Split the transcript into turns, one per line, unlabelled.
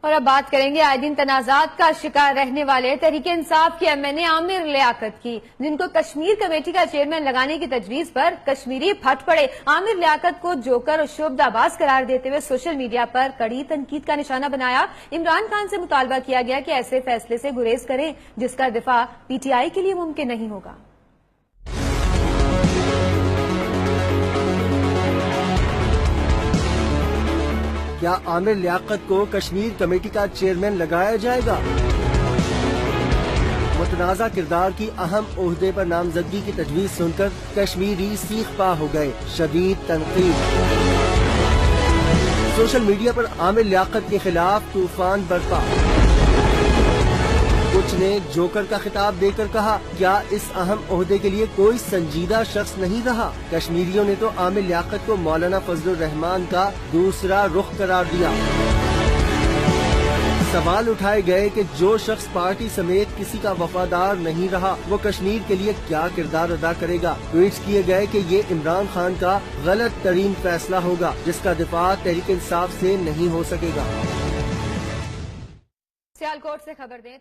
اور اب بات کریں گے آئے دن تنازعات کا شکار رہنے والے تحریک انصاف کے ایم این اے عامر لیاقت کی، جن کو کشمیر کمیٹی کا چیئرمین لگانے کی تجویز پر کشمیری پھٹ پڑے۔ عامر لیاقت کو جوکر اور شعبدہ باز قرار دیتے ہوئے سوشل میڈیا پر کڑی تنقید کا نشانہ بنایا۔ عمران خان سے مطالبہ کیا گیا کہ ایسے فیصلے سے گریز کریں جس کا دفاع پی ٹی آئی کے لیے ممکن نہیں ہوگا۔
کیا عامر لیاقت کو کشمیر کمیٹی کا چیئرمین لگایا جائے گا؟ متنازع کردار کی اہم عہدے پر نامزدگی کی تجویز سن کر کشمیری سیخ پا ہو گئے، شدید تنقید۔ سوشل میڈیا پر عامر لیاقت کے خلاف طوفان برپا۔ کچھ نے جوکر کا خطاب دے کر کہا، کیا اس اہم عہدے کے لیے کوئی سنجیدہ شخص نہیں رہا؟ کشمیریوں نے تو عامر لیاقت کو مولانا فضل الرحمان کا دوسرا رخ قرار دیا۔ سوال اٹھائے گئے کہ جو شخص پارٹی سمیت کسی کا وفادار نہیں رہا وہ کشمیر کے لیے کیا کردار ادا کرے گا؟ ٹویٹس کیے گئے کہ یہ عمران خان کا غلط ترین فیصلہ ہوگا جس کا دفاع تحریک انصاف سے نہیں ہو سکے گا۔
سیالکوٹ سے خبر دیں